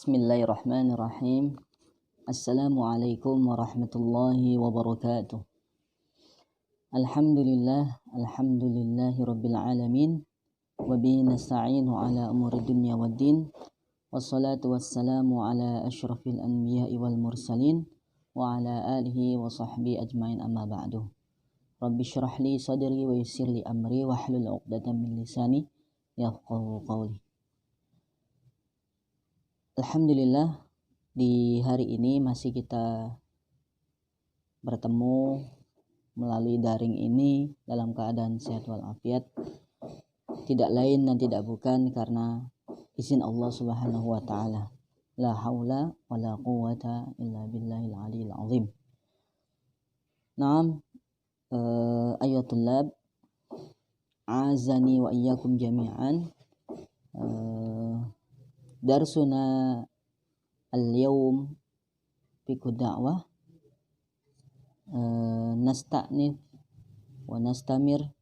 Bismillahirrahmanirrahim. Assalamualaikum warahmatullahi wabarakatuh. Alhamdulillahi rabbil alamin. Wa bihi nasta'inu ala umuri dunya waddin. Wassalatu wassalamu ala asyrafil anbiya'i wal mursalin wa ala alihi wa sahbihi ajmain, amma ba'du. Rabbi syrah li sadri wa yassir li amri wa hlul 'uqdatam min lisani yafqahu qawli. Alhamdulillah, di hari ini masih kita bertemu melalui daring ini dalam keadaan sehat walafiat. Tidak lain dan tidak bukan karena izin Allah Subhanahu wa taala. La haula wala quwwata illa billahil aliyil azim. Naam, ayyuhal tullab, azani wa iyyakum jami'an. Darsuna al-yawm fiqh da'wah, nasta'nif wa nastamir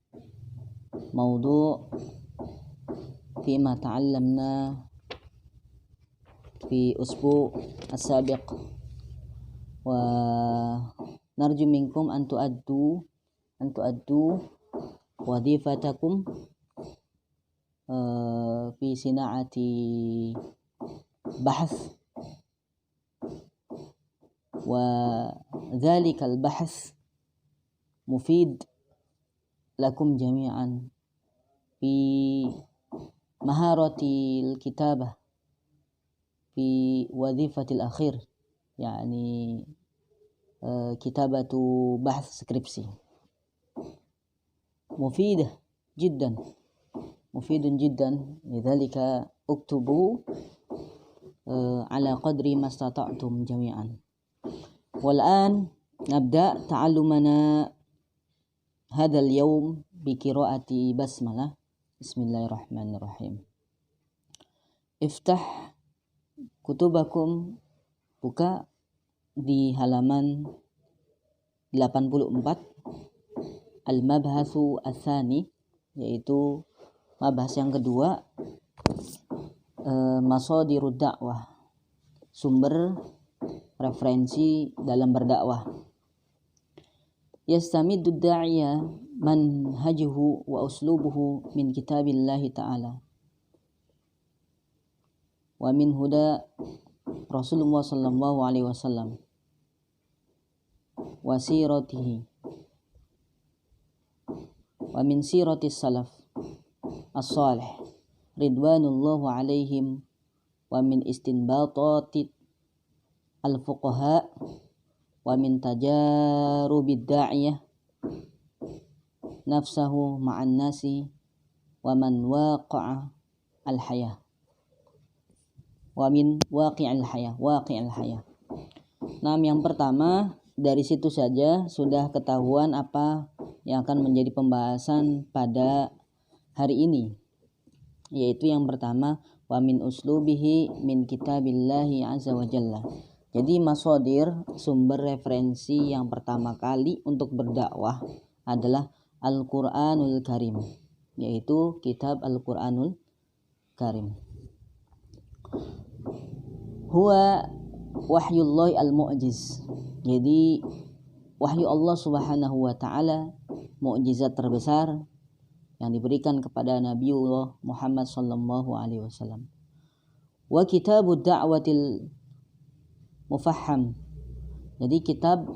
mawdu' fima ta'allamna fi usbu' as-sabiq, wa narju minkum an tu'addu wadhifatakum fi sina'ati bahth, wa dhalika al-bahth mufid lakum jami'an fi maharatil kitabah fi wadhifatil akhir, yani kitabatu bahth skripsi. Mufidun jiddan, lidzalika uktubu ala qadri mastata'tum jami'an. Wal'an nabda ta'allumana hadzal yawm bi qira'ati basmalah. Bismillahirrahmanirrahim. Iftah kutubakum, buka di halaman 84, al-mabhatsu ats-tsani, yaitu mabahas yang kedua, masadirud dakwah, sumber referensi dalam berdakwah. Yastamiddu da'iya manhajuhu wa uslubuhu min kitabillahi ta'ala wa min huda Rasulullah sallallahu alaihi wasallam wa siratihi wa min siratis salaf as-salih ridwanullahu alaihim wa min istinbatatit al-fuqaha wa min tajarubid da'iyah nafsahu ma'an nasi wa man waqa'a al-hayah wa min waqi'il hayah. Nah, yang pertama, dari situ saja sudah ketahuan apa yang akan menjadi pembahasan pada hari ini, yaitu yang pertama, wa min uslubihi min kitabillahi azza wa jalla. Jadi masadir, sumber referensi yang pertama kali untuk berdakwah adalah Al-Qur'anul Karim, yaitu kitab Al-Qur'anul Karim. Huwa wahyullahi al-mu'jiz. Jadi wahyu Allah Subhanahu wa taala, mukjizat terbesar yang diberikan kepada Nabiullah Muhammad sallallahu alaihi wasallam. Wa kitabud da'watil mufahham. Jadi kitab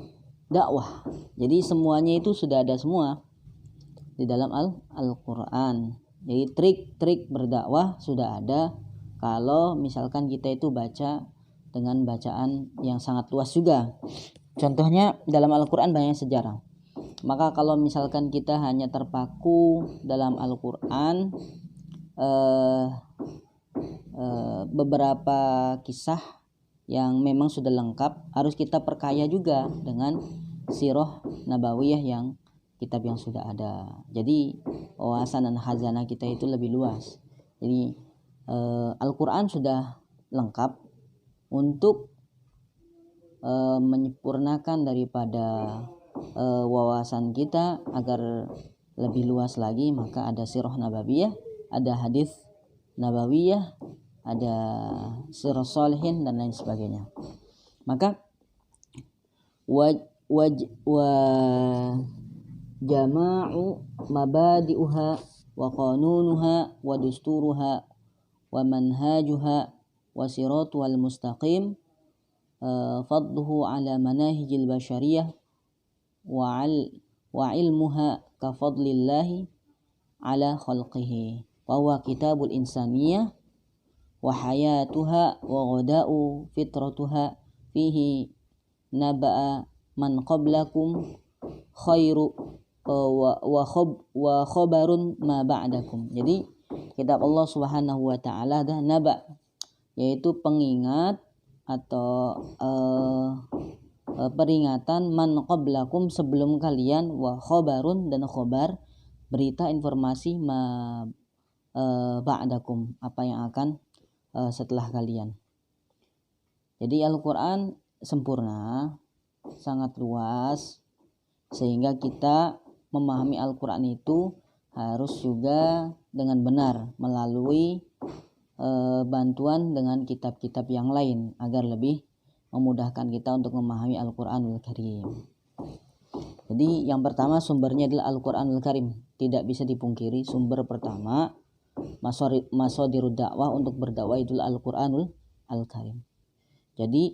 dakwah. Jadi semuanya itu sudah ada semua di dalam Al-Qur'an. Jadi trik-trik berdakwah sudah ada kalau misalkan kita itu baca dengan bacaan yang sangat luas juga. Contohnya dalam Al-Qur'an banyak sejarah. Maka kalau misalkan kita hanya terpaku dalam Al-Qur'an beberapa kisah yang memang sudah lengkap, harus kita perkaya juga dengan sirah nabawiyah, yang kitab yang sudah ada. Jadi wawasan dan khazanah kita itu lebih luas. Jadi Al-Quran sudah lengkap untuk menyempurnakan daripada wawasan kita agar lebih luas lagi. Maka ada sirah nabawiyah, ada hadis nabawiyah, ada sirah salihin dan lain sebagainya. Maka wa jama'u mabadi'uha wa qanunuha wa dusturuha wa manhajuha wa siratuhal mustaqim fadluhu ala manahijil basyariyah wa ilmuha ka fadlillahi ala khalqihi wa huwa kitabul insaniyah wa hayatuha wa ghada'u fitratuha fihi naba'a man qablakum khairu wa khabarun ma ba'dakum. Jadi kitab Allah Subhanahu wa taala adalah naba, yaitu pengingat atau peringatan man qablakum sebelum kalian, wa khabarun dan khabar berita informasi ma ba'dakum apa yang akan setelah kalian. Jadi Al-Qur'an sempurna, sangat luas, sehingga kita memahami Al-Quran itu harus juga dengan benar melalui bantuan dengan kitab-kitab yang lain agar lebih memudahkan kita untuk memahami Al-Quranul Karim. Jadi yang pertama sumbernya adalah Al-Quranul Karim. Tidak bisa dipungkiri sumber pertama masadirud dakwah untuk berdakwah itu Al-Quranul Karim. Jadi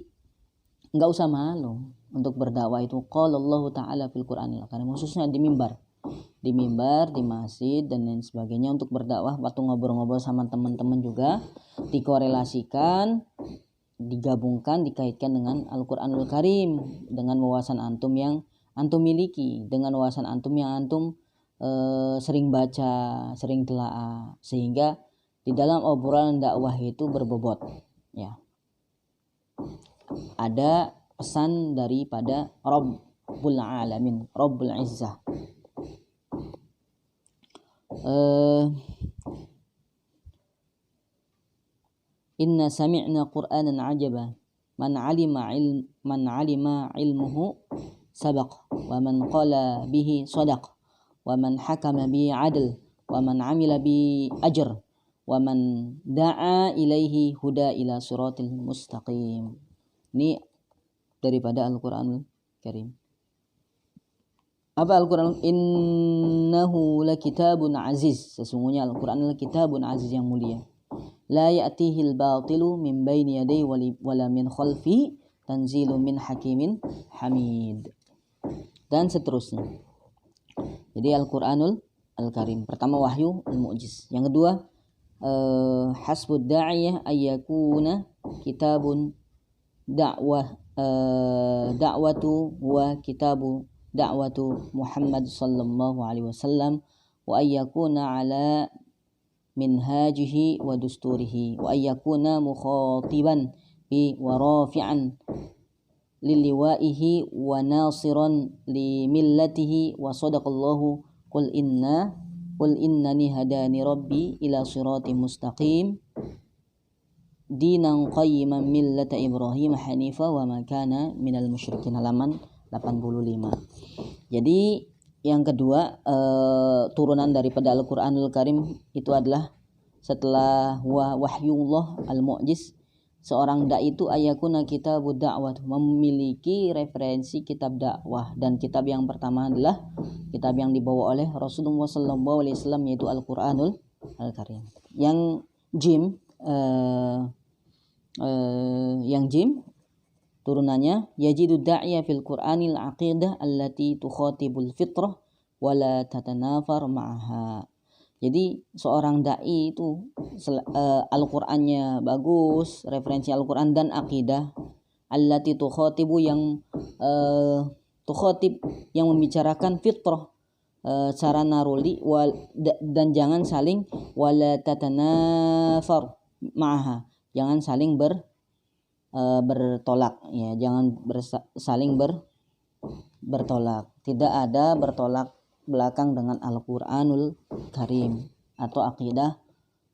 enggak usah malu untuk berdakwah itu. Qala Allah Ta'ala fil Qur'anil Karim, khususnya di mimbar, di masjid dan lain sebagainya. Untuk berdakwah waktu ngobrol-ngobrol sama teman-teman juga dikorelasikan, digabungkan, dikaitkan dengan Al-Qur'anul Karim, dengan wawasan antum yang antum miliki, dengan wawasan antum yang antum sering baca, sering telaah, sehingga di dalam obrolan dakwah itu berbobot, ya. Ada pesan daripada Rabbul Alamin, Rabbul Izzah. Inna sami'na Qur'anan ajaba man alima ilmuhu sabaq wa man qala bihi sadaq wa man hakama bihi adl wa man amila bihi ajr wa man da'a ilaihi huda ila siratil mustaqim. Ini daripada Al-Quranul Karim. Apa Al-Quran? Innahu lakitabun aziz. Sesungguhnya Al-Quran adalah kitabun aziz yang mulia. La ya'tihil batilu min baini yadayhi wala min khalfi tanzilun min hakimin hamid. Dan seterusnya. Jadi Al-Quranul Karim. Pertama wahyu al-mu'jiz. Yang kedua hasbud da'iyah ayyakuna kitabun da'watu wa kitabu da'watu Muhammad sallallahu alaihi wasallam wa ayyakuna ala minhajihi wa dusturihi wa ayyakuna mukhatiban bi wa rafi'an liliwaihi wa nasiran li millatihi wa sadaqallahu qul innani hadani rabbi ila siratim mustaqim dinan qayyiman millata Ibrahim hanifa wa ma kana minal musyrikin, halaman 85. Jadi yang kedua turunan daripada Al-Qur'anul Karim itu adalah setelah wahyullah al-mu'jiz, seorang dai itu ayakuna kitabud da'wah, memiliki referensi kitab dakwah, dan kitab yang pertama adalah kitab yang dibawa oleh Rasulullah sallallahu alaihi wasallam, yaitu Al-Qur'anul Karim. Yang jim turunannya yajidu da'iya fil Qur'anil aqidah allati tukhatibul fitrah wala tatanafar ma'aha. Jadi seorang dai itu Al-Qur'annya bagus, referensi Al-Qur'an dan akidah, allati tukhatibu yang tukhatib yang membicarakan fitrah, cara naruli dan jangan saling wala tatanafar ma'aha, jangan saling bertolak, ya, jangan saling bertolak. Tidak ada bertolak belakang dengan Al-Qur'anul Karim atau akidah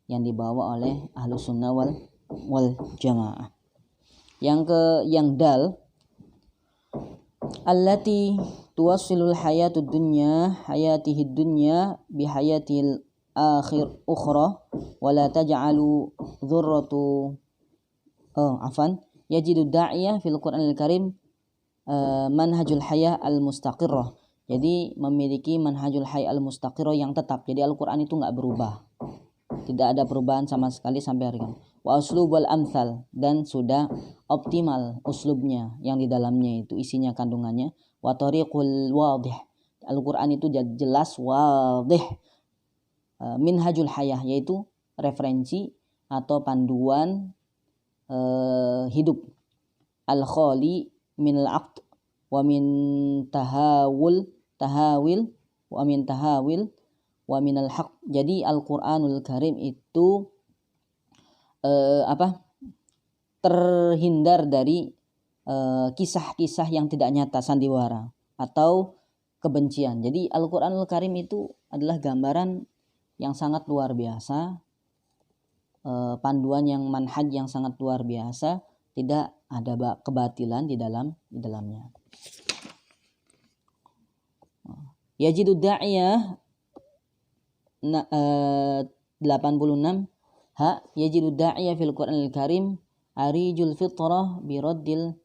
yang dibawa oleh Ahlus Sunnah wal Jamaah. Yang dal allati tuwassilul hayatid dunya hayatihid dunya bihayatil akhir ukhra wa la taj'alu dzurratu yajidu da'iyah fil Qur'anil Karim manhajul hayah al-mustaqirrah. Jadi memiliki manhajul hayah al-mustaqirrah yang tetap. Jadi Al-Qur'an itu enggak berubah. Tidak ada perubahan sama sekali sampai hari ini. Wa uslubul amsal, dan sudah optimal uslubnya yang di dalamnya itu isinya kandungannya. Wa tariqul wadih. Al-Qur'an itu jelas wadih. Minhajul hayah yaitu referensi atau panduan hidup. Al-khali minal aqd wa min tahawil wa minal haq. Jadi Al-Qur'anul Karim itu terhindar dari kisah-kisah yang tidak nyata, sandiwara atau kebencian. Jadi Al-Qur'anul Karim itu adalah gambaran yang sangat luar biasa, panduan yang manhaj yang sangat luar biasa, tidak ada kebatilan di dalamnya. Yajidu da'iyah 86 yajidu da'iyah fil Qur'anil Karim arijul fitrah biraddil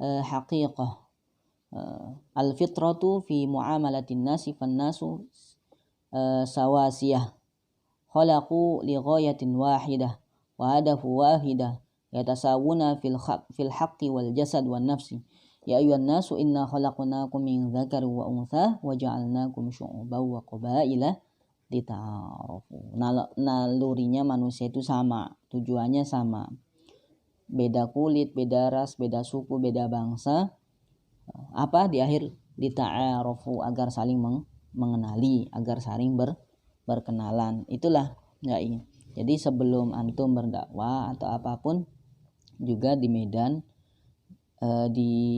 haqiqah. Al-fitratu fi muamalatin nasi fannasu sawasiyah khalaqu li ghayatin wahidah wa hadafu wahidah yatasawuna fil haqqi wal jasad wan nafsi. Ya ayyuhan nasu inna khalaqnakum min dzakari wa untha wa ja'alnakum syu'uban wa qabaila lita'arafu. Nalurinya manusia itu sama, tujuannya sama. Beda kulit, beda ras, beda suku, beda bangsa. Apa di akhir lita'arafu, agar saling mengenali, agar saling berkenalan. Itulah enggak. Jadi sebelum antum berdakwah atau apapun juga di medan,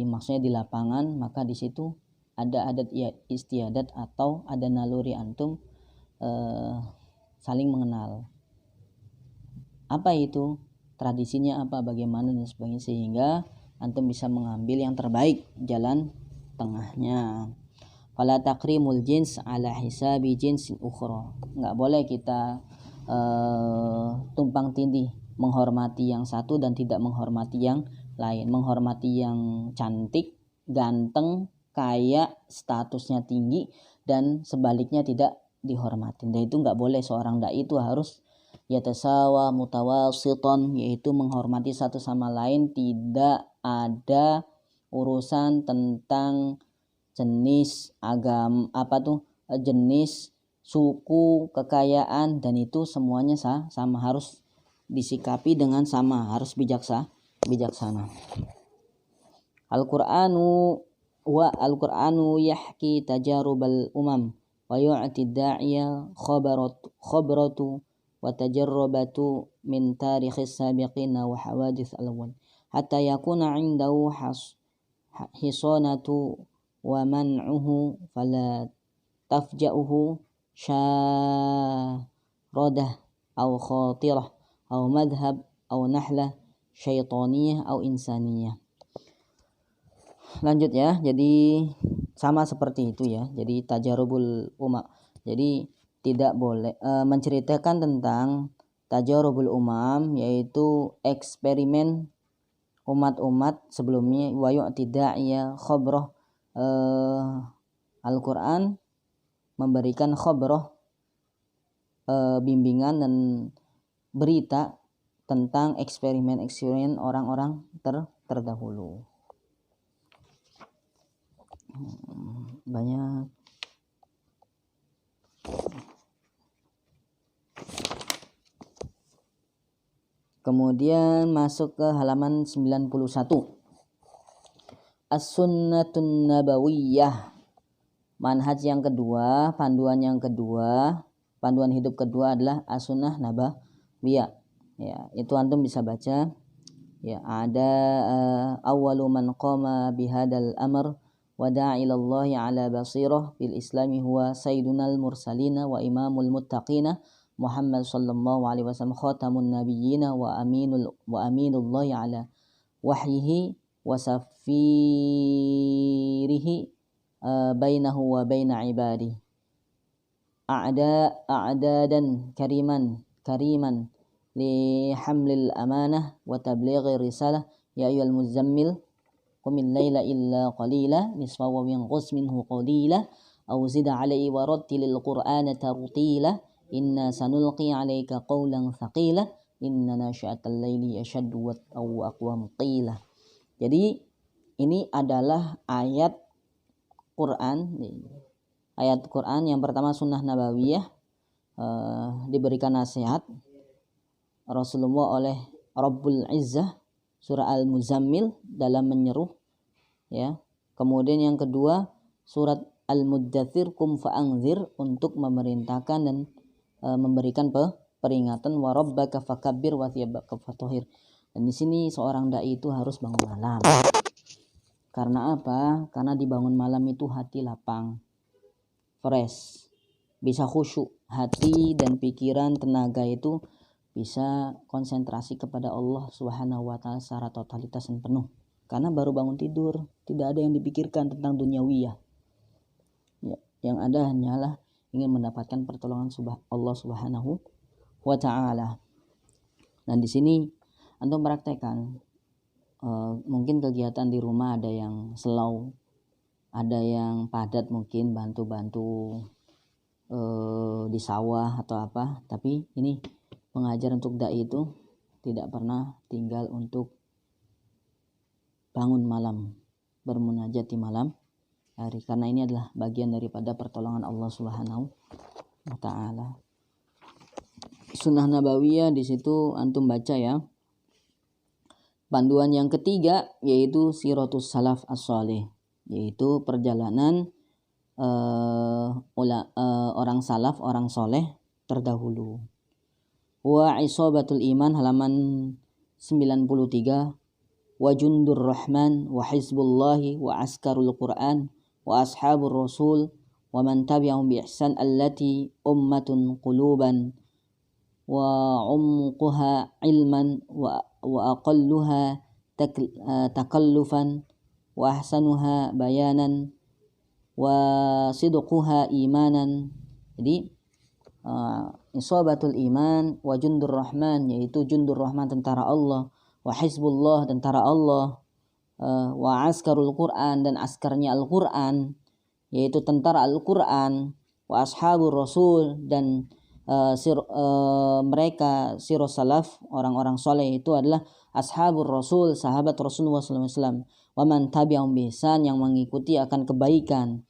maksudnya di lapangan, maka di situ ada adat istiadat atau ada naluri antum saling mengenal. Apa itu? Tradisinya apa, bagaimana dan sebagainya, sehingga antum bisa mengambil yang terbaik, jalan tengahnya. Fala takrimul jins ala hisabi jinsin ukhra. Enggak boleh kita tumpang tindih menghormati yang satu dan tidak menghormati yang lain. Menghormati yang cantik, ganteng, kaya, statusnya tinggi, dan sebaliknya tidak dihormatin. Dan itu enggak boleh. Seorang dai itu harus yatasawa mutawasiton, yaitu menghormati satu sama lain, tidak ada urusan tentang jenis agama, jenis, suku, kekayaan, dan itu semuanya sama, harus disikapi dengan sama, harus bijaksana. Al-Qur'anu yahki tajarubal umam wa yu'ti da'iya khabratu wa tajarrubatu min tarikhis sabiqina wa hawadith al-awwal hatta yakuna 'indahu hisanatu wa man'uhu fala tafja'uhu syaradah aw khatirah aw madhab aw nahlah syaitaniyah aw insaniyah. Lanjut ya. Jadi sama seperti itu ya. Jadi tajarubul umam. Jadi tidak boleh menceritakan tentang tajarubul umam, yaitu eksperimen umat-umat sebelumnya. Wa yu'tida'iyya khobrah. Al-Quran memberikan khobrah, bimbingan dan berita tentang eksperimen orang-orang terdahulu. Banyak. Kemudian masuk ke halaman 91. As-sunnatun nabawiyah. Manhaj yang kedua, panduan yang kedua, panduan hidup kedua adalah as-sunnah nabawiyah. Ya, itu antum bisa baca. Ya, ada awwalu man qama bihadal amr wa da'a ila Allah ala basirah fil islami huwa sayyidunal mursalina wa imamul muttaqina Muhammad sallallahu alaihi wasallam khatamun nabiyyina wa aminullahi ala wahyihi wa safirihi bainahu wa baina ibadihi. a'dadan kariman li hamlil amanah wa tablighi risalah ya ayyuhal muzammil qumil laila illa qalila nisfahu wa yanqus minhu qalila aw zid 'alaihi wa rattilil qur'ana tartila inna sanulqi 'alaika qawlan thaqila inna nasyi'atal laili ashaddu wa aqwam qila. Jadi ini adalah ayat Quran yang pertama sunnah nabawiyah, diberikan nasihat Rasulullah oleh Rabbul Izzah, surah Al-Muzammil dalam menyeru, ya. Kemudian yang kedua surat Al-Muddathir kum fa'anzir, untuk memerintahkan dan memberikan peringatan, wa rabbaka fakabbir wa thiyabaka fatahhir. Dan di sini seorang dai itu harus bangun malam. Karena apa? Karena dibangun malam itu hati lapang, fresh, bisa khusyuk, hati dan pikiran, tenaga itu bisa konsentrasi kepada Allah Subhanahu wa taala secara totalitas dan penuh. Karena baru bangun tidur, tidak ada yang dipikirkan tentang duniawiyah. Ya, yang ada hanyalah ingin mendapatkan pertolongan Allah Subhanahu wa taala. Dan di sini antum praktekkan, mungkin kegiatan di rumah ada yang slow, ada yang padat, mungkin bantu-bantu di sawah atau apa. Tapi ini pengajar untuk dai itu tidak pernah tinggal untuk bangun malam, bermunajat di malam hari, karena ini adalah bagian daripada pertolongan Allah Subhanahu wa taala. Sunnah nabawiyah di situ antum baca ya. Panduan yang ketiga yaitu siratus salaf as-salih, yaitu perjalanan orang salaf, orang soleh terdahulu. Wa isabatul iman halaman 93, wa jundur rahman wa hizbullahi wa askarul quran wa ashabur rasul wa man tabi'ahum bi ihsan allati ummatun quluban wa umquha ilman wa aqalluha takallufan wa ahsanuha bayanan wa sidquha imanan. Jadi isabatul iman wa jundur rahman, yaitu jundur rahman tentara Allah, wa hizbullah tentara Allah, wa askarul Quran dan askarnya Al-Quran, yaitu tentara Al-Quran, wa ashabur rasul dan mereka sirus salaf, orang-orang soleh itu adalah ashabur rasul, sahabat Rasulullah SAW. Wa man tabi'ahum bi ihsan, yang mengikuti akan kebaikan.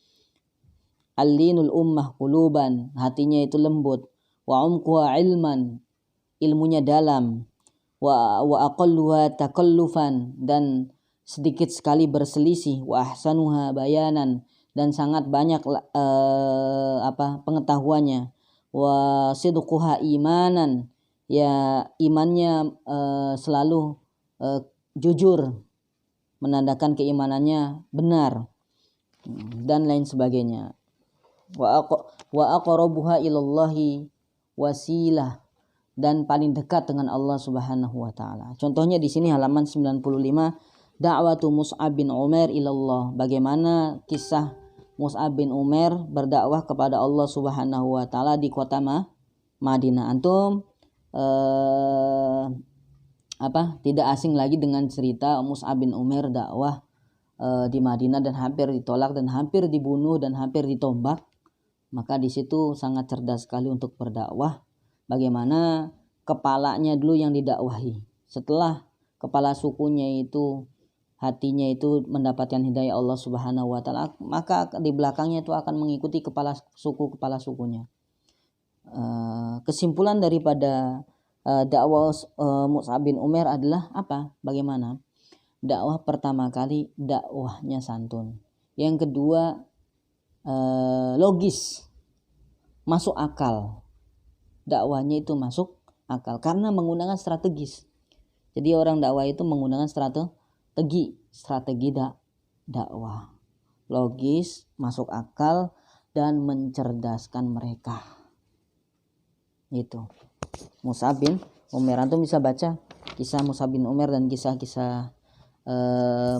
Al-linul ummah quluban, hatinya itu lembut. Wa umquha ilman, ilmunya dalam. Wa aqalluha takallufan, dan sedikit sekali berselisih. Wa ahsanuha bayanan, dan sangat banyak pengetahuannya. Wa sidquha imanan, ya imannya selalu jujur, menandakan keimanannya benar, dan lain sebagainya. Wa aqrabuha ilallahi wasilah, dan paling dekat dengan Allah Subhanahu wa taala. Contohnya di sini halaman 95, da'watu Mus'ab bin Umair ilallah, bagaimana kisah Mus'ab bin Umair berdakwah kepada Allah Subhanahu wa taala di kota Madinah. Antum tidak asing lagi dengan cerita Mus'ab bin Umair dakwah di Madinah dan hampir ditolak dan hampir dibunuh dan hampir ditombak. Maka di situ sangat cerdas sekali untuk berdakwah. Bagaimana kepalanya dulu yang didakwahi. Setelah kepala sukunya itu, hatinya itu mendapatkan hidayah Allah Subhanahu wa taala, maka di belakangnya itu akan mengikuti kepala sukunya. Kesimpulan daripada dakwah Mus'ab bin Umair adalah apa? Bagaimana? Dakwah pertama kali dakwahnya santun. Yang kedua logis, masuk akal. Dakwahnya itu masuk akal karena menggunakan strategis. Jadi orang dakwah itu menggunakan strategi dakwah. Logis, masuk akal, dan mencerdaskan mereka. Itu Mus'ab bin Umair. Antum bisa baca kisah Mus'ab bin Umair dan kisah-kisah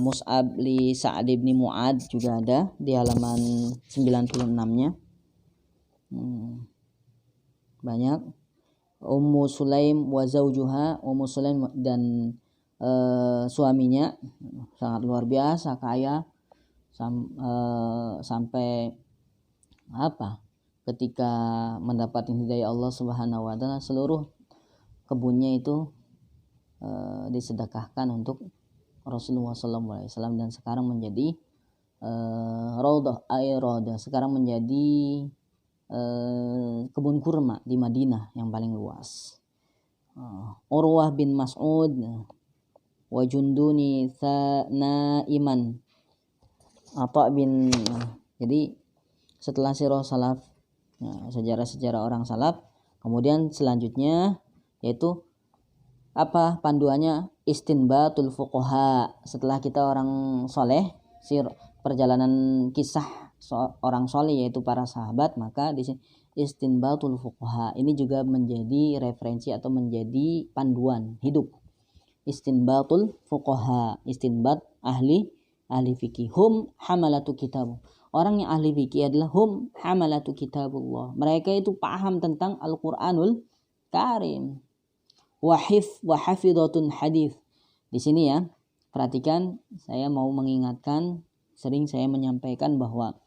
Mus'ab li Sa'ad bin Mu'ad juga ada di halaman 96-nya. banyak. Ummu Sulaim wa zaujuha, Ummu Sulaim dan suaminya sangat luar biasa kaya, sampai ketika mendapat hidayah Allah Subhanahu wa taala, seluruh kebunnya itu disedekahkan untuk Rasulullah SAW, dan sekarang menjadi Raudhah, sekarang menjadi kebun kurma di Madinah yang paling luas. Urwah bin Mas'ud wa Junduni Naiman, Atha bin, jadi setelah sirah salaf, sejarah-sejarah orang salaf, kemudian selanjutnya yaitu panduannya istinbatul fuqaha. Setelah kita orang soleh, perjalanan kisah orang soleh yaitu para sahabat, maka di sini istinbatul fuqaha ini juga menjadi referensi atau menjadi panduan hidup. Istinbatul fuqaha, istinbat ahli fikih, hum hamalatu kitab. Orang yang ahli fikih adalah hum hamalatu kitabullah, mereka itu paham tentang Al-Qur'anul Karim. Wa hafidhatun hadis. Di sini ya, perhatikan, saya mau mengingatkan, sering saya menyampaikan bahwa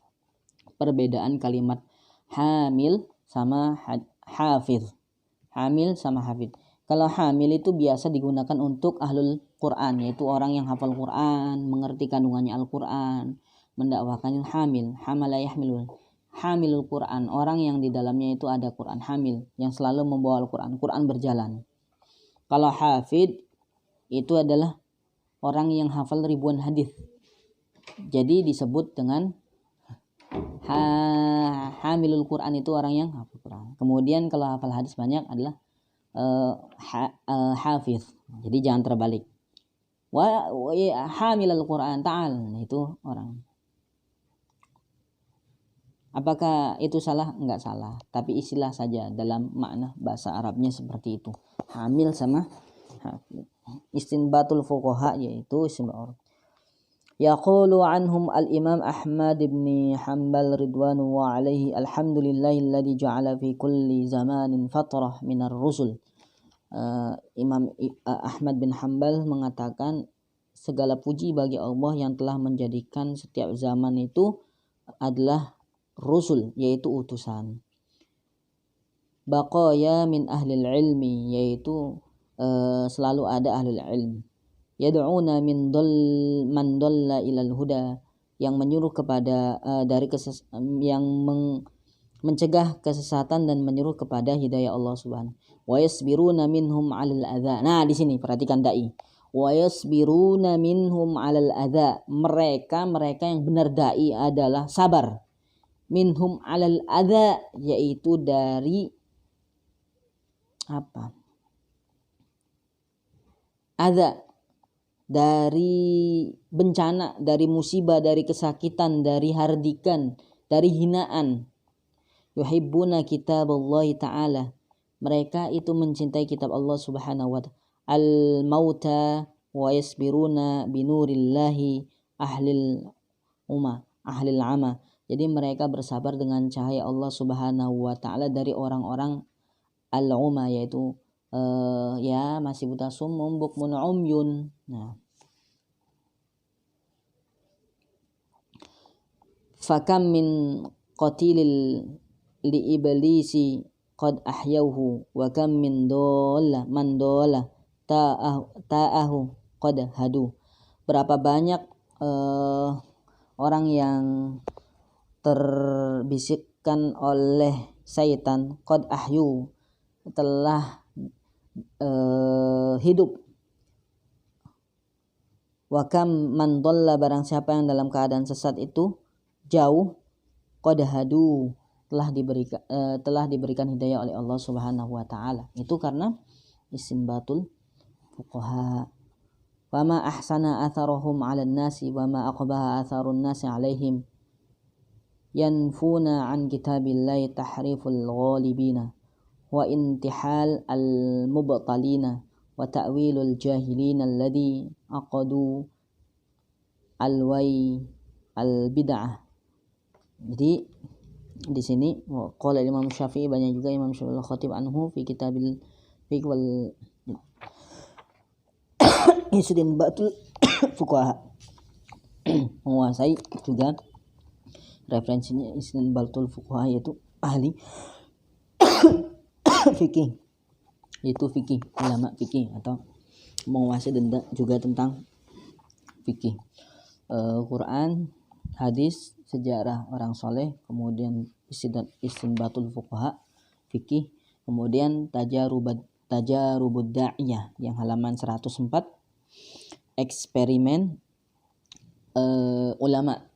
perbedaan kalimat hamil sama hafiz. Hamil sama hafiz. Kalau hamil itu biasa digunakan untuk ahlul Quran, yaitu orang yang hafal Quran, mengerti kandungannya Al-Quran, mendakwakan. Hamil, hamala yahmilul, hamilul Quran, orang yang di dalamnya itu ada Quran. Hamil, yang selalu membawa Al-Quran, Quran berjalan. Kalau hafid itu adalah orang yang hafal ribuan hadis, jadi disebut dengan hamilul Quran, itu orang yang hafal Quran. Kemudian kalau hafal hadis banyak adalah hafiz, jadi jangan terbalik. Wa hamilul Quran ta'al, itu orang. Apakah itu salah? Enggak salah, tapi istilah saja, dalam makna bahasa Arabnya seperti itu. Hamil sama hafiz. Istinbatul fuqaha yaitu istinbat. Yaqulu anhum al-Imam Ahmad bin Hanbal ridwanu alaihi, alhamdulillahilladzi ja'ala fi kulli zamanin fatrah minar rusul. Imam Ahmad bin Hanbal mengatakan, segala puji bagi Allah yang telah menjadikan setiap zaman itu adalah rusul, yaitu utusan. Baqaya min ahlil ilmi, yaitu selalu ada ahlul ilm. Yad'una man dalla ilal huda, yang menyuruh kepada mencegah kesesatan dan menyuruh kepada hidayah Allah Subhanahu. Wa yasbiruna minhum 'alal adza. Nah, di sini perhatikan dai. Wa yasbiruna minhum 'alal adza. Mereka yang benar dai adalah sabar. Minhum 'alal adza, yaitu dari adza, dari bencana, dari musibah, dari kesakitan, dari hardikan, dari hinaan. Yuhibbuna kitaballahi ta'ala, mereka itu mencintai kitab Allah Subhanahu wa ta'ala. Al-mauta wa yasbiruna binurillahi ahlil ama. Jadi mereka bersabar dengan cahaya Allah Subhanahu wa ta'ala dari orang-orang al-umma, yaitu masih buta, sumum bukmun umyun. Nah, fakam min qatilil li iblisi qad ahyauhu wa kam min man dola ta'ahu qad hadu. Berapa banyak orang yang terbisikkan oleh syaitan, qad ahyu, telah hidup. Wa kam man dhalla, barang siapa yang dalam keadaan sesat itu jauh, qad hadu, telah diberikan hidayah oleh Allah Subhanahu wa taala. Itu karena istinbatul fuqaha. Wa ma ahsana atharuhum 'alan nasi wa ma aqbaha atharun nasi 'alaihim, yanfuna 'an kitabillahi tahriful ghalibina wa intihal al-mubtalina wa ta'wilul jahilina alladhi aqadu al-bid'ah. Jadi di sini qala Imam Syafi'i, banyak juga Imam Syafi'i al-Khatib anhu fi kitabil fiqh wal istinbatul fuqaha menguasai juga referensinya istinbatul fuqaha, yaitu ahli fikih, yaitu fikih, ulama fikih atau menguasai juga tentang fikih, Quran, hadis, sejarah orang soleh, kemudian istinbatul fuqaha, fikih, kemudian tajarubud da'iyah yang halaman 104, eksperimen ulama,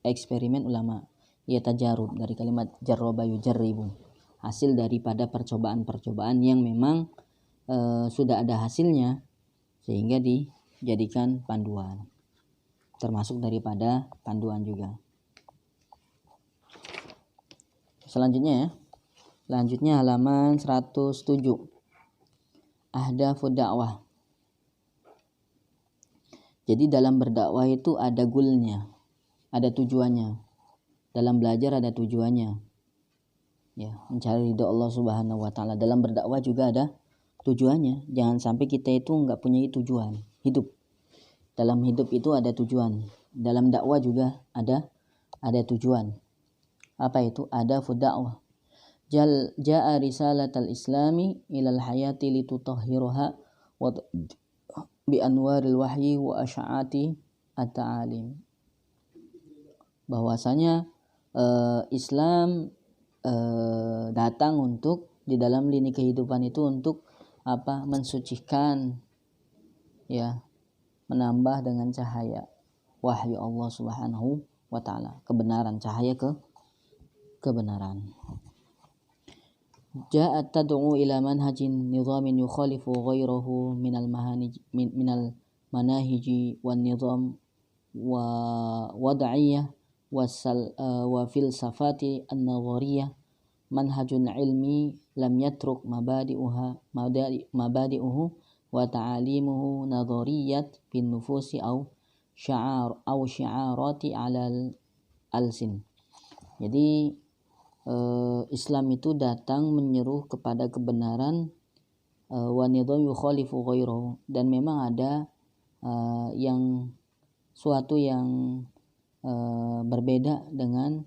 eksperimen ulama, ya tajarub dari kalimat jarraba yujarribu, hasil daripada percobaan-percobaan yang memang sudah ada hasilnya sehingga dijadikan panduan, termasuk daripada panduan juga. Selanjutnya halaman 107, ahdafud dakwah. Jadi dalam berdakwah itu ada goalnya, ada tujuannya. Dalam belajar ada tujuannya, ya, mencari ridho Allah Subhanahu wa Ta'ala. Dalam berdakwah juga ada tujuannya. Jangan sampai kita itu nggak punya tujuan hidup. Dalam hidup itu ada tujuan. Dalam dakwah juga ada tujuan. Apa itu? Ada dakwah. Ja'a risalatal islami ilal hayati litutahhiruha wa bi anwaril wahyi wa asy'ati at-ta'alim. Bahwasanya Islam datang untuk di dalam lini kehidupan itu untuk apa? Mensucikan, ya, menambah dengan cahaya wahyu Allah Subhanahu wa Ta'ala, kebenaran, cahaya kebenaran. Ja'at tad'u ila manhajin nizamin yukhalifu ghairahu minal manahiji wan nizam wa wad'iyah wa filsafati an-nazariyah, manhajun ilmi lam yatruk mabadi'uhu wa ta'alimuhu nazariyat bin nufusi au syi'arati alal alsin. Jadi Islam itu datang menyeru kepada kebenaran, wa nidham yukhalifu ghairahu, dan memang ada suatu yang berbeda dengan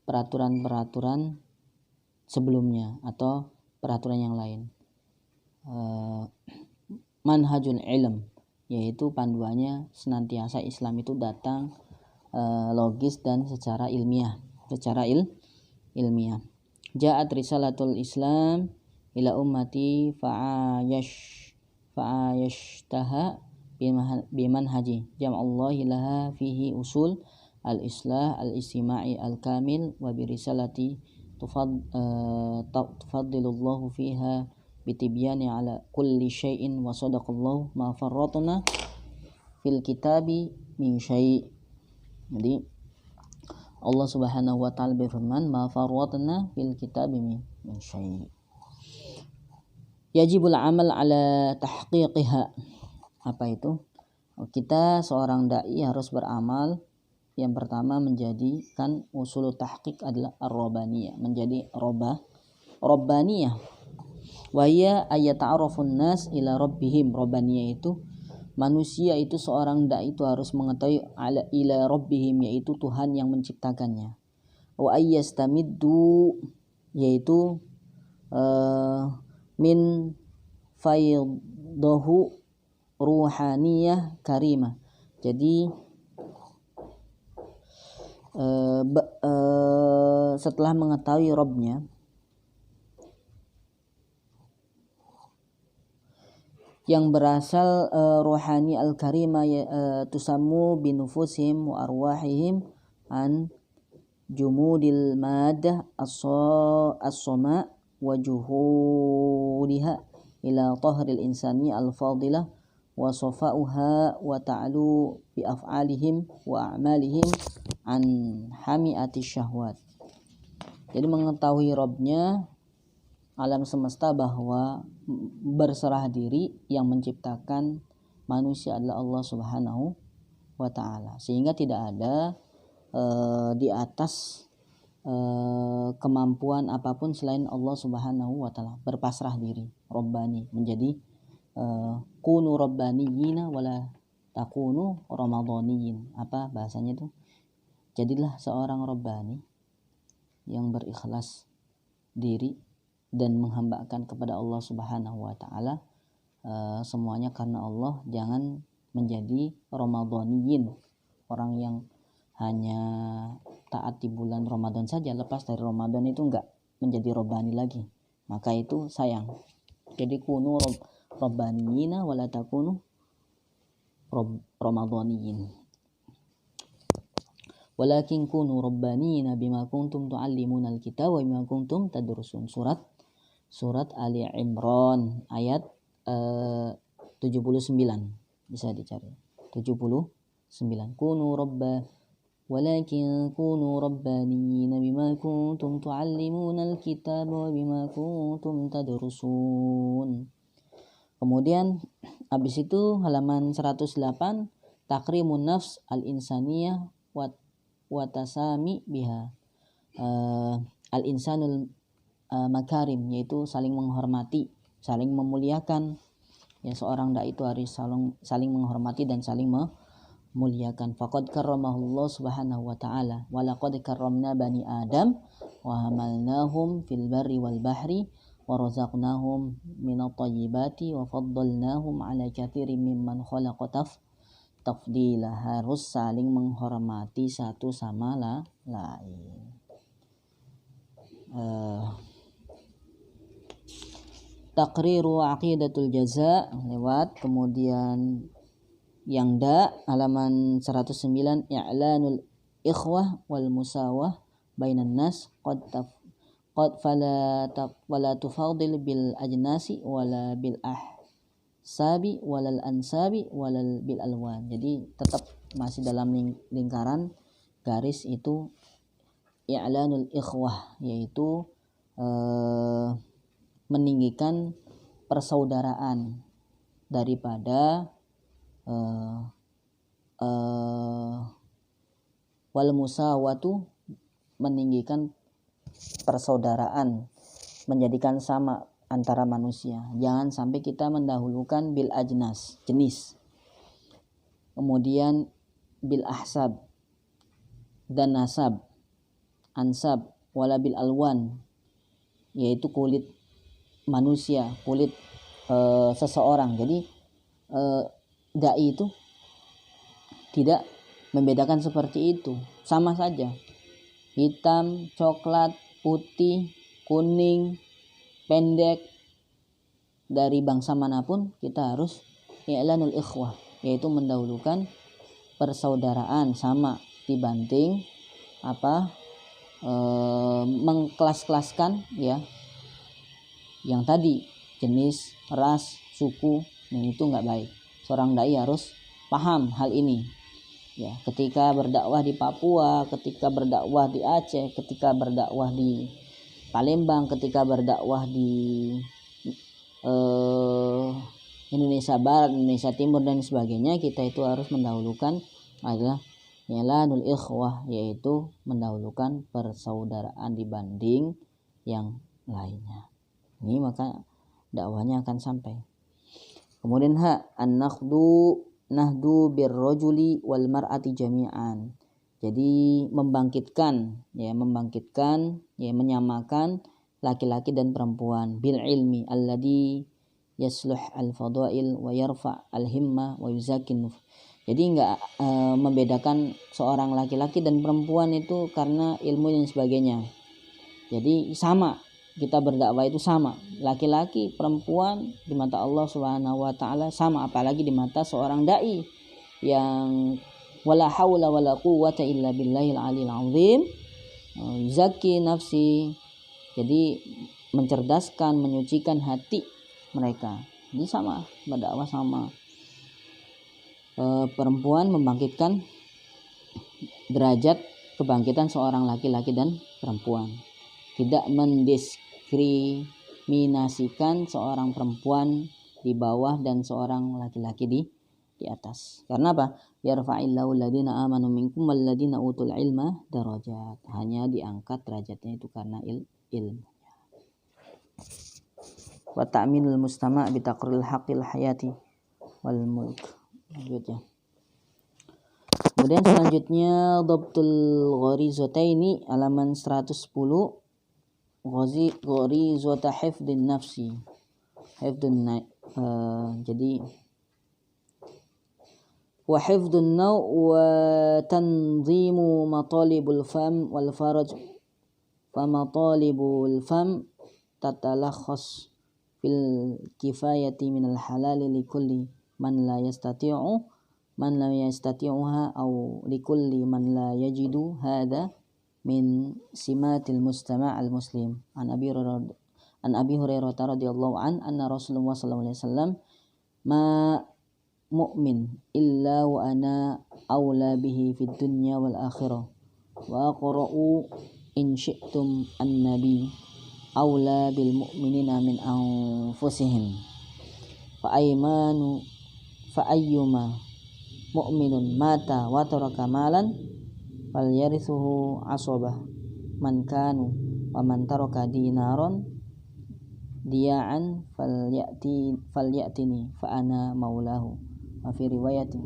peraturan-peraturan sebelumnya atau peraturan yang lain. Manhajun ilm, yaitu panduannya senantiasa Islam itu datang logis dan secara ilmiah, Ja'at risalatul Islam ila ummati fa'ayashtaha bimanhaji jam'allahi laha fihi usul al-islah al-istima'i al-kamil wa birisalati tufaddilullahu fiha bitibyani ala kulli syai'in wa sadaqallahu ma farratna fil kitabi min syai'. Jadi Allah Subhanahu wa Ta'ala berfirman, ma farratna fil kitabi min syai'. Yajibul amal ala tahqiqiha. Apa itu? Kita seorang dai harus beramal. Yang pertama menjadikan usul tahqiq adalah ar-rabbaniyah, menjadi rabbaniyah. Wa hiya ayata'arafun nas ila rabbihim. Rabbaniyah itu manusia itu, seorang dai itu harus mengetahui ila rabbihim, yaitu Tuhan yang menciptakannya. Wa ayyastamiddu, yaitu min faydahu ruhaniyah karimah. Jadi setelah mengetahui Rabbnya, yang berasal rohani al-karimah, tusammu binufusihim wa arwahihim an jumudil madah as-soma wa juhudiha ila tahril insani al-fadilah wa sofa'uha wa ta'alu bi af'alihim wa a'malihim an hami'ati syahwat. Jadi mengetahui Rabbnya, alam semesta, bahwa berserah diri yang menciptakan manusia adalah Allah Subhanahu wa Ta'ala, sehingga tidak ada di atas kemampuan apapun selain Allah Subhanahu wa taala, berpasrah diri, robbani, menjadi kunu robbaniyina wala takunu ramadhaniyin. Apa bahasanya itu? Jadilah seorang robbani yang berikhlas diri dan menghambakan kepada Allah Subhanahu wa taala semuanya karena Allah. Jangan menjadi ramadhaniyin, orang yang hanya taat di bulan Ramadan saja, lepas dari Ramadan itu enggak menjadi robbani lagi, maka itu sayang. Jadi kunu robbaniyina wala takunu ramadhaniyin. Walakin kunu rabbaniyina bima kuntum tuallimunal kitab wa bima kuntum tadrusun. Surat Ali Imran ayat 79, bisa dicari 79. Walakin kunu rabbaniyina bima kuntum tuallimunal kitab wa bima kuntum tadrusun. Kemudian habis itu halaman 108, takrimun nafs al-insaniyah wa tasami biha. Al-insanul makarim, yaitu saling menghormati, saling memuliakan. Ya, seorang dai itu harus saling menghormati dan saling memuliakan. Faqad karramahullah subhanahu wa ta'ala wa laqad karramna bani adam wa hamalnahum fil barri wal bahri wa razaqnahum minat thayyibati wa faddalnahum ala katsirin mimman khalaqa tafdila. Harus saling menghormati satu sama lain. Taqriru aqidatul jaza lewat. Kemudian yang halaman 109, i'lanul ikhwah wal musawah bainan nas qad wala tufadil bil ajnasi wala bil ahsabi walal ansabi walal bil alwan. Jadi tetap masih dalam lingkaran garis itu i'lanul ikhwah, yaitu meninggikan persaudaraan daripada wal musawatu, meninggikan persaudaraan, menjadikan sama antara manusia. Jangan sampai kita mendahulukan bil ajnas, jenis, kemudian bil ahsab dan nasab, ansab, wala bil alwan, yaitu kulit manusia, kulit seseorang. Jadi dai itu tidak membedakan seperti itu, sama saja, hitam, coklat, putih, kuning, pendek, dari bangsa manapun kita harus i'lanul ikhwah, yaitu mendahulukan persaudaraan sama dibanding mengkelas-kelaskan ya yang tadi, jenis, ras, suku, dan itu nggak baik. Seorang dai harus paham hal ini ya, ketika berdakwah di Papua, ketika berdakwah di Aceh, ketika berdakwah di Palembang, ketika berdakwah di Indonesia Barat, Indonesia Timur dan sebagainya, kita itu harus mendahulukan adalah i'lanul ikhwah, yaitu mendahulukan persaudaraan dibanding yang lainnya. Ini maka dakwahnya akan sampai. Kemudian nahdu birrajuli wal mar'ati jami'an. Jadi membangkitkan, menyamakan laki-laki dan perempuan bil ilmi alladhi yasluh al fadail wa yarfa al himma wa yuzakin. Jadi enggak membedakan seorang laki-laki dan perempuan itu karena ilmu dan sebagainya. Jadi sama, kita berdakwah itu sama, laki-laki perempuan di mata Allah Subhanahu wa taala sama, apalagi di mata seorang dai yang wala haula wala quwwata illa billahil aliyil azim, yuzakki nafsi, jadi mencerdaskan, menyucikan hati mereka. Jadi sama, berdakwah sama. Perempuan membangkitkan derajat kebangkitan seorang laki-laki dan perempuan, tidak mendiskriminasikan seorang perempuan di bawah dan seorang laki-laki di di atas. Karena apa? Yarfa'illahu alladhina amanu minkum walladhina utul ilma darajat. Hanya diangkat derajatnya itu karena ilmu. Wa ta'minul mustama' bi taqriril haqqil hayati wal mulk. Lanjutnya. Kemudian selanjutnya dhabtul gharizataini halaman 110. Gharizata hifdhin nafsi. Jadi wa hifdhun naw wa tanzimu matalibul fam wal faraj, fa matalibul fam tatalakhas fil kifayati minal halal likulli man la yastati'uha aw likulli man la yajidu hadha min simatil mustama' al muslim. An Abi Hurairah radhiyallahu anna Rasulullah sallallahu alaihi wasallam ma mu'min illa wa ana awla bihi fid dunya wal akhirah wa aqra'u in syi'tum an-nabi awla bil mu'minina min anfusihim fa ayyuma mu'minun mata wa taraka malan falyarithuhu asabah man kanu wa man taraka dinaron diya'an falyatini fa ana maulahu. Fi riwayatin.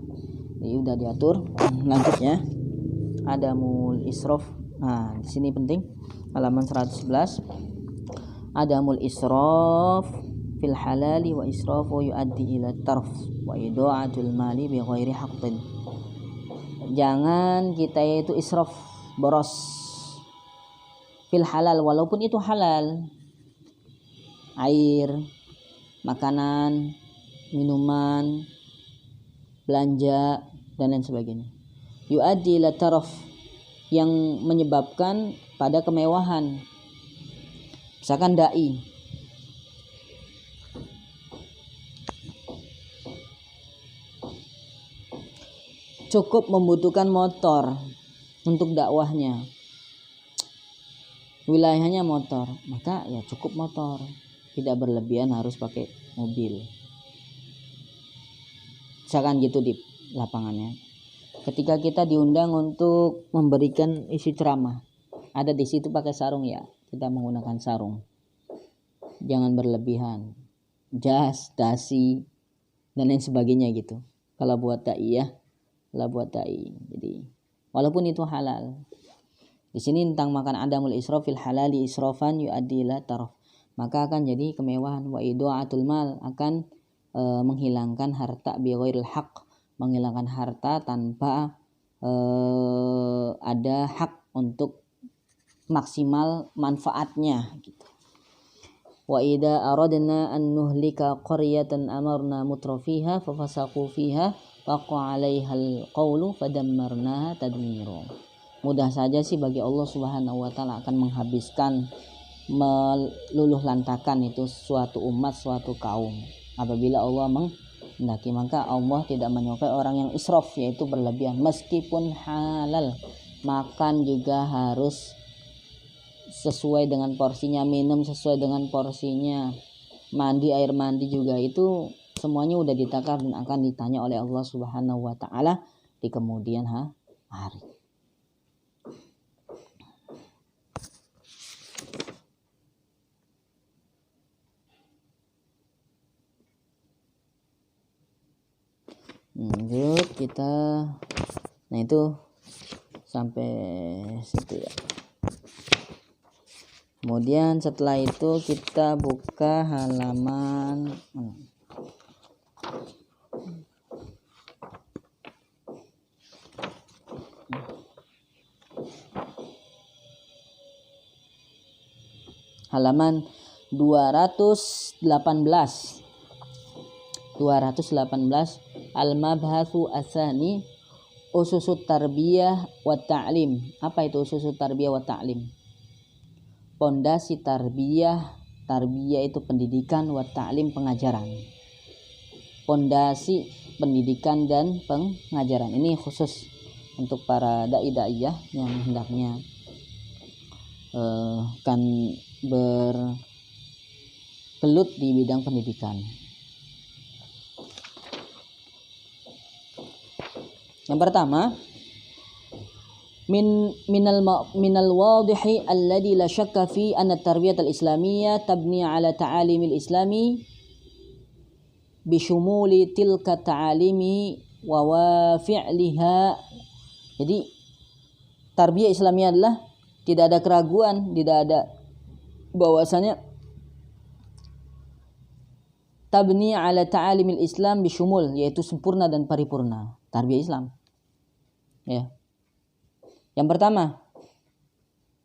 Jadi udah diatur. Lanjutnya adamul israf. Nah, di sini penting halaman 111. Adamul israf fil halali wa israfu yuaddi ila tarf wa ida'atul mali bi ghairi haqqin. Jangan kita itu israf, boros fil halal, walaupun itu halal. Air, makanan, minuman, belanja dan lain sebagainya. Yu'addi ila taraf, yang menyebabkan pada kemewahan. Misalkan dai cukup membutuhkan motor untuk dakwahnya, wilayahnya motor, maka ya cukup motor, tidak berlebihan harus pakai mobil. Misalkan gitu di lapangannya. Ketika kita diundang untuk memberikan isi ceramah, ada di situ pakai sarung, ya kita menggunakan sarung. Jangan berlebihan, jas, dasi dan lain sebagainya gitu. Kalau buat dai ya, kalau buat dai. Jadi walaupun itu halal. Di sini tentang makan adamul israf fil halali israfan yu'addi ila taraf. Maka akan jadi kemewahan. Wa ida'atul mal, akan menghilangkan harta bi ghairil haqq, menghilangkan harta tanpa ada hak untuk maksimal manfaatnya gitu. Wa idza aradna an nuhlika qaryatan amarna mutrafiha fa fasaqu fiha faqa 'alaihal qawlu fadammarnaha tadmira. Mudah saja sih bagi Allah Subhanahu wa taala akan menghabiskan, meluluh lantakan itu suatu umat, suatu kaum. Apabila Allah menghendaki, maka Allah tidak menyukai orang yang israf, yaitu berlebihan. Meskipun halal, makan juga harus sesuai dengan porsinya, minum sesuai dengan porsinya, mandi, air mandi juga, itu semuanya udah ditakar dan akan ditanya oleh Allah Subhanahu wa taala di kemudian hari. Lanjut kita, nah itu sampai situ ya. Kemudian setelah itu kita buka halaman halaman 218 al-mabhatsu asani ususut tarbiyah wa ta'lim. Apa itu ususut tarbiyah wa ta'lim? Pondasi tarbiyah itu pendidikan, wa ta'lim pengajaran. Pondasi pendidikan dan pengajaran ini khusus untuk para dai-daiyah yang hendaknya kan bergelut di bidang pendidikan. Yang pertama, minal wadihi alladhi la syakka fi anna tarbiyat al-islamiyah tabni ala ta'alimil islami bisyumuli tilka ta'alimi wa wafi'liha. Jadi tarbiyah Islamiyah adalah tidak ada keraguan, tidak ada bahwasanya tabni ala ta'alimil Islam bisyumul, yaitu sempurna dan paripurna tarbiyah Islam. Ya. Yang pertama,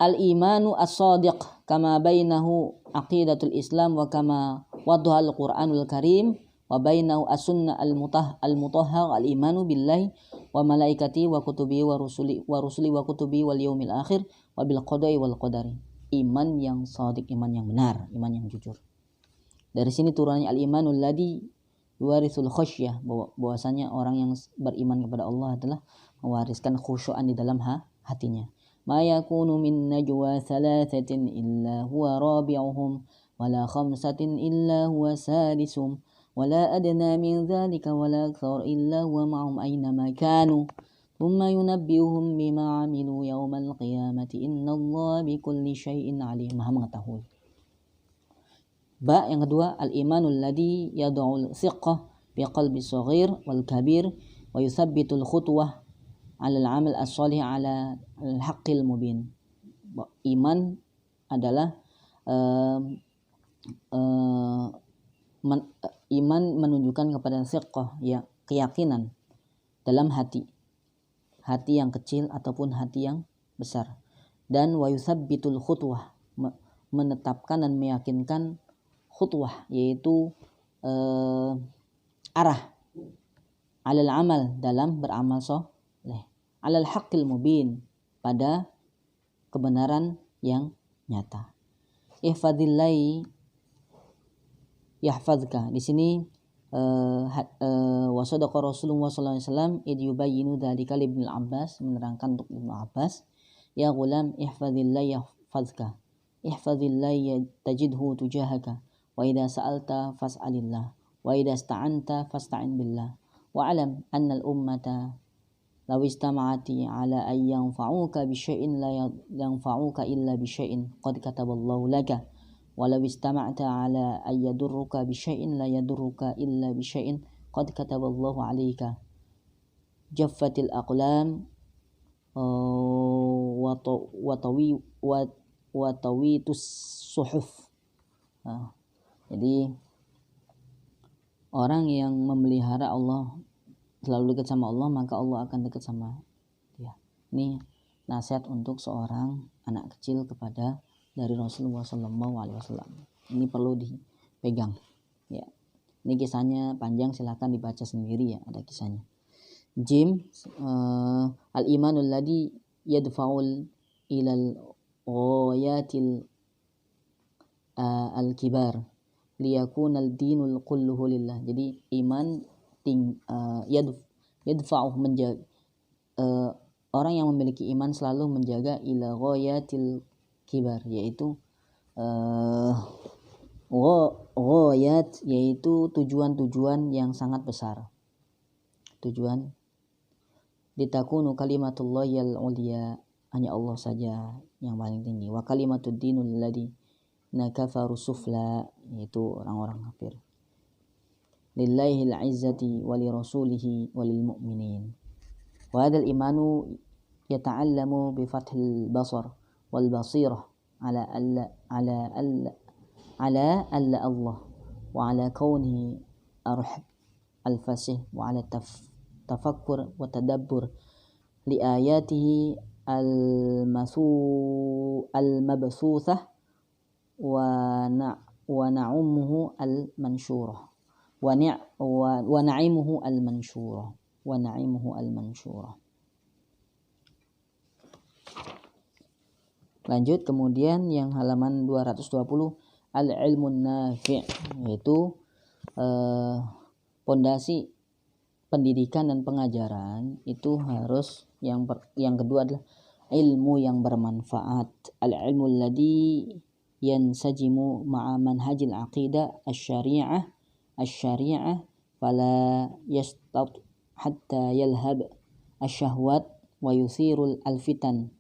al-imanu as-sadiq kama bainahu aqidatul Islam wa kama waddaha al-Qur'anul Karim wa bainahu as-sunnah al-mutahhar al-imanu billahi wa malaikati wa kutubi wa rusuli wa kutubi wal yaumil akhir wa bil qada'i wal qadari. Iman yang sadiq, iman yang benar, iman yang jujur. Dari sini turunnya al-imanul ladzi yuwarithul khasyah, bahwasanya orang yang beriman kepada Allah adalah mewariskan khusyuan di dalam hatinya. Ma yakunu min najwa thalathatin illa huwa rabi'uhum wala khamsatin illa huwa sadisuhum wala adna min dhalika wala akthar illa huwa ma'hum aina ma kanu thumma yunabbi'uhum bima 'amilu yawmal qiyamati innallaha bikulli syai'in 'alim. Maha mengetahui. Yang kedua, al-imanul ladzi yad'ul thiqah bi qalbi shaghir wal kabir wa yuthabbitul khutwah 'ala al-'amal as-shalih 'ala al-haqqil mubin. Iman adalah iman menunjukkan kepada thiqah, ya, keyakinan dalam hati yang kecil ataupun hati yang besar. Dan wa yuthabbitul khutwah, menetapkan dan meyakinkan khutwah, yaitu arah, alal amal, dalam beramal soleh, alal haqqil mubin, pada kebenaran yang nyata. Ihfadillahi yahfazka. Di sini wa sadaqa Rasulullah sallallahu alaihi wasallam id yubayyinu dzalika li Ibnu Abbas, menerangkan untuk Ibnu Abbas, ya gulam ihfadillahi yahfazka, ihfadillahi tajidhu tujahaka, wa idza sa'alta fas'alillah, wa idza ista'anta fasta'in billah, wa alam anna al-ummata law istama'ati ala an yanfa'uka bi syai'in la yanfa'uka illa bi syai'in qad kataballahu laka, wa law istama'ta ala an yadurruka bi syai'in la yadurruka illa bi syai'in qad kataballahu 'alaika. Jaffatil aqlam wa tawitus suhuf. Jadi orang yang memelihara Allah, selalu dekat sama Allah, maka Allah akan dekat sama dia. Ini nasihat untuk seorang anak kecil kepada dari Rasulullah SAW. Ini perlu dipegang. Ya, ini kisahnya panjang, silakan dibaca sendiri, ya, ada kisahnya. Jim, al-imanul ladzi yadfa'ul ilal ghayatil al-kibar liyakunal dinul kulluhu lillah. Jadi iman yadfa'uh, menjaga, orang yang memiliki iman selalu menjaga ila ghayatil kibar, yaitu ghayat, yaitu tujuan-tujuan yang sangat besar. Tujuan litakunu kalimatullahi al-ulya, hanya Allah saja yang paling tinggi. Wa kalimatud dinul ladzi nakafaru sufla, yaitu orang-orang kafir. Lillahi al-izzati wa li rasulihi wa lil mu'minin. Wa hadzal imanu yata'allamu bi fathil basar wal basirah ala Allah wa ala kaunihi arhab al-fasih wa ala tafakkur wa tadabbur li ayatihi al-mabsuthah wa na'umuhu al-mansyurah wa na'imuhu al-mansyurah. Lanjut, kemudian yang halaman 220, al-ilmun nafi', yaitu pondasi pendidikan dan pengajaran itu harus yang kedua adalah ilmu yang bermanfaat. Al-ilmu alladhi yansajimu ma'a manhajil aqidah asy-syari'ah fala yastat hatta yalhab asyahwat wa yuthirul alfitan.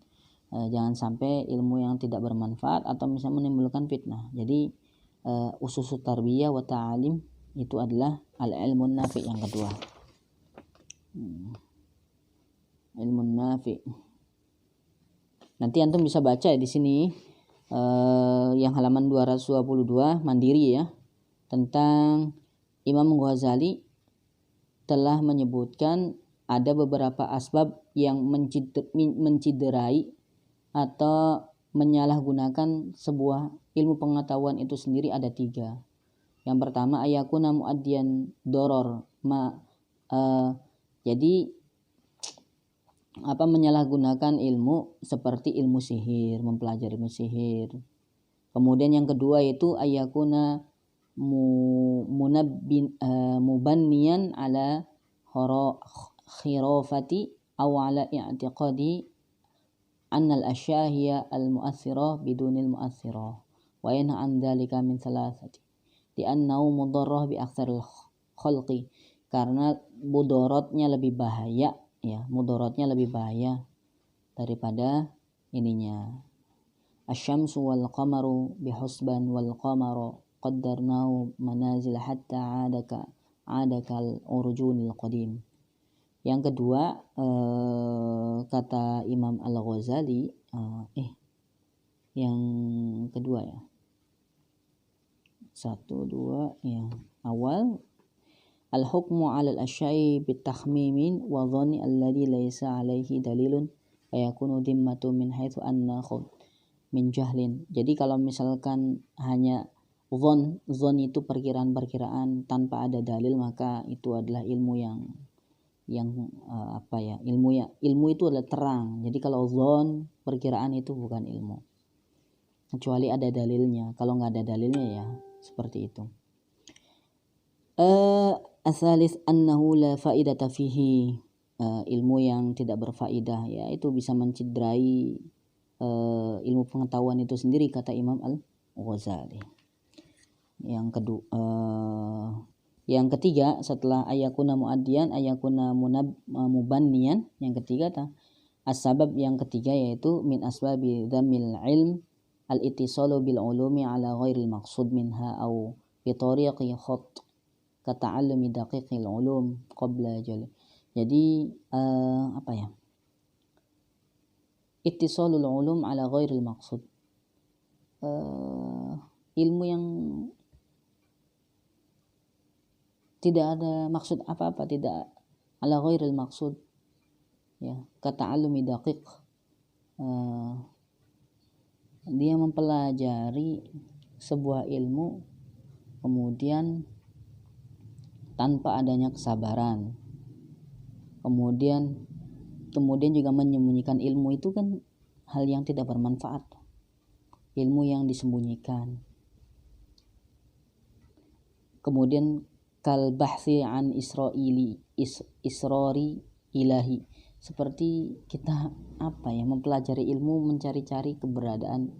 Jangan sampai ilmu yang tidak bermanfaat atau misalnya menimbulkan fitnah. Jadi usus tarbiyah wa ta'alim itu adalah al-ilmu nafi yang kedua. Ilmu nafi. Nanti antum bisa baca di sini yang halaman 222 mandiri ya, tentang Imam Ghazali telah menyebutkan ada beberapa asbab yang menciderai atau menyalahgunakan sebuah ilmu pengetahuan itu sendiri. Ada 3. Yang pertama ayakuna muaddiyan doror jadi menyalahgunakan ilmu seperti ilmu sihir, mempelajari ilmu sihir. Kemudian yang kedua itu ayakuna mubanniyan ala khirafati aw ala i'tiqadi anna al-asya' hiya al-mu'athirah bidunil mu'athirah wa yanha an dzalika min thalathati li'annahu mudarrah bi aktsaril khalqi, karena mudaratnya lebih bahaya ya, mudaratnya lebih bahaya daripada ininya. Asy-syamsu wal qamaru bihusban wal qamaru qaddarnahu manazil hatta adakal urjunil qadim. Yang kedua kata Imam Al-Ghazali yang kedua ya, 1, 2 yang awal al-hukmu 'ala al-asya'i bitakhmimin wa dhanni alladhi laysa 'alaihi dalilun wa yakunu dhimmatu min haitsu anna min jahlin. Jadi kalau misalkan hanya zon itu perkiraan-perkiraan tanpa ada dalil, maka itu adalah ilmu yang ilmu itu adalah terang. Jadi kalau zon perkiraan itu bukan ilmu kecuali ada dalilnya. Kalau nggak ada dalilnya ya seperti itu. Asalis annahu la faidata fihi, ilmu yang tidak berfaedah ya itu bisa menciderai ilmu pengetahuan itu sendiri, kata Imam Al-Ghazali. Yang ketiga setelah ayakuna muaddiyan ayakuna mubanniyan, yang ketiga as-sabab yang ketiga yaitu min asbabi dhammil ilm al-ittisalu bil ulumi ala ghairil maqsud minha aw bi tariqi khat ka ta'allumi daqiqil ulum qabla jali. Jadi ittisalul ulum ala ghairil maqsud, ilmu yang tidak ada maksud apa-apa, tidak ala ghairil maqsud ya, ka ta'allumi daqiq, dia mempelajari sebuah ilmu kemudian tanpa adanya kesabaran, kemudian juga menyembunyikan ilmu, itu kan hal yang tidak bermanfaat, ilmu yang disembunyikan. Kemudian kal bahsi an israri ilahi, seperti kita mempelajari ilmu mencari-cari keberadaan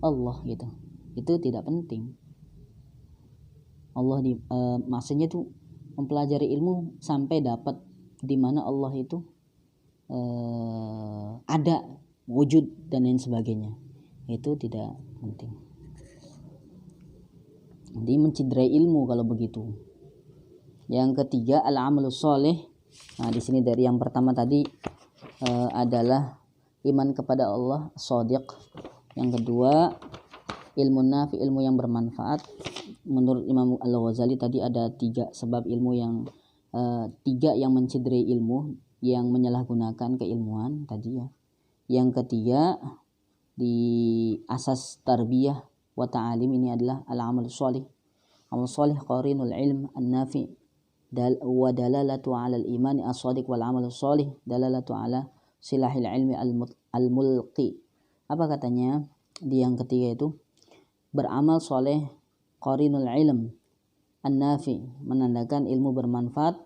Allah gitu, itu tidak penting. Allah maksudnya itu mempelajari ilmu sampai dapat di mana Allah itu ada, wujud dan lain sebagainya, itu tidak penting. Jadi menciderai ilmu kalau begitu. Yang ketiga al-amalus sholih. Nah, di sini dari yang pertama tadi adalah iman kepada Allah, shadiq. Yang kedua ilmu nafi, ilmu yang bermanfaat. Menurut Imam Al-Ghazali tadi ada 3 sebab ilmu yang 3 yang menciderai ilmu, yang menyalahgunakan keilmuan tadi ya. Yang ketiga di asas tarbiyah wa ta'alim ini adalah al-amalus sholih. Amal sholih qarinul ilm an-nafi wa dalalatu 'ala al-iman as-shadiq wal 'amalus sholih dalalatu 'ala silahil ilmi al-mulqi. Apa katanya di yang ketiga itu? Beramal soleh qarinul ilm an-nafi, menandakan ilmu bermanfaat,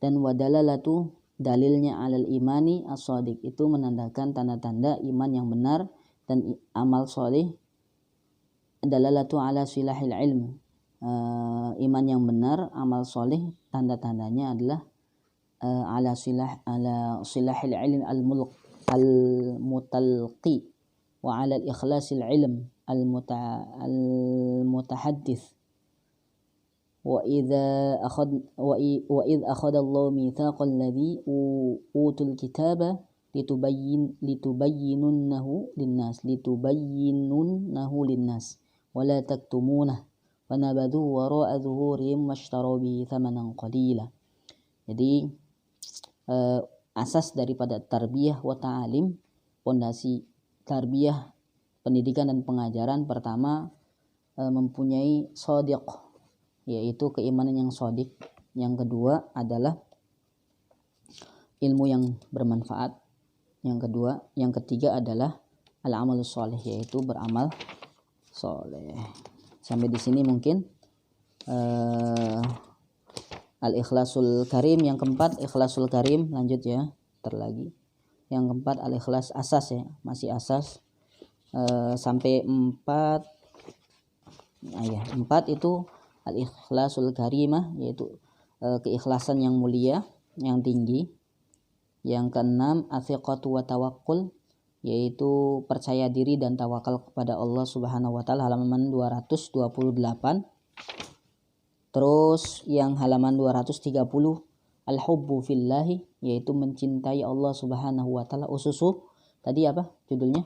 dan wadalalatu, dalilnya 'alal imani as-shadiq, itu menandakan tanda-tanda iman yang benar, dan amal soleh dalalatu 'ala silahil ilm, iman yang benar, amal soleh tanda-tandanya adalah ala silahil ilm al-mutalqi wa ala ikhlasil ilm al-mutahaddits wa idza akhadallahu mitsaqal ladzi utul kitaba litubayyinunnahu linnas wa la taktumunah wa nabadhu wara'a zuhurihim washtaraw bihi thamanan qalila. Jadi asas daripada tarbiyah wa ta'alim, pondasi tarbiyah, pendidikan dan pengajaran, pertama mempunyai shadiq, yaitu keimanan yang shadiq. Yang kedua adalah ilmu yang bermanfaat. Yang ketiga adalah al-amalus sholih, yaitu beramal soleh. Sampai di sini mungkin. Al-ikhlasul karim, yang keempat ikhlasul karim, lanjut ya, terlagi. Yang keempat al-ikhlas, asas ya, masih asas. Sampai 4 itu al-ikhlasul karimah, yaitu keikhlasan yang mulia, yang tinggi. Yang keenam athiqatu wa tawakkul, yaitu percaya diri dan tawakal kepada Allah Subhanahu wa taala, halaman 228. Terus yang halaman 230 al-hubbu fillahi, yaitu mencintai Allah Subhanahu wa taala. Ususu tadi apa judulnya?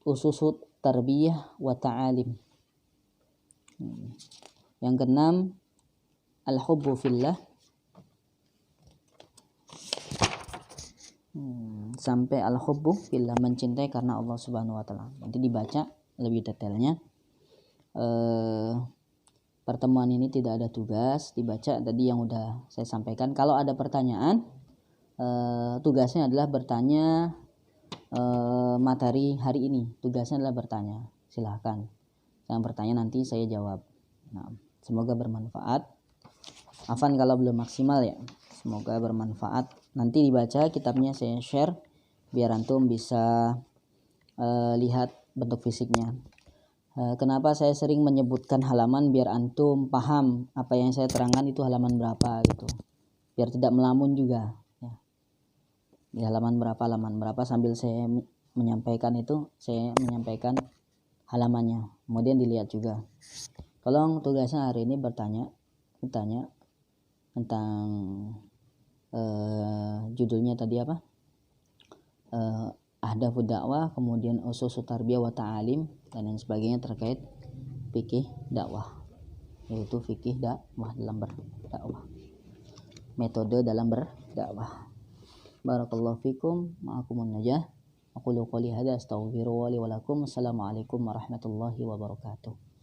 Ususu tarbiyah wa ta'alim. Yang keenam al-hubbu fillah, sampai al-hubbu fillah, mencintai karena Allah Subhanahu wa taala. Nanti dibaca lebih detailnya. Pertemuan ini tidak ada tugas, dibaca tadi yang udah saya sampaikan. Kalau ada pertanyaan, tugasnya adalah bertanya. Materi hari ini tugasnya adalah bertanya. Silahkan, yang bertanya nanti saya jawab. Nah, semoga bermanfaat. Afan kalau belum maksimal ya, semoga bermanfaat. Nanti dibaca kitabnya, saya share biar antum bisa lihat bentuk fisiknya. Kenapa saya sering menyebutkan halaman, biar antum paham apa yang saya terangkan itu halaman berapa gitu, biar tidak melamun juga ya. Di halaman berapa sambil saya menyampaikan itu, saya menyampaikan halamannya, kemudian dilihat juga. Tolong tugasnya hari ini bertanya tentang judulnya tadi apa, ahdafud dakwah, kemudian ususu tarbiyah wa ta'alim dan lain sebagainya terkait fikih dakwah, yaitu fikih dakwah dalam berdakwah, metode dalam berdakwah. Barakallahu fikum, ma'akumun najah. Aqulu qouli hadza astaghfiru li wa lakum. Assalamualaikum warahmatullahi wabarakatuh.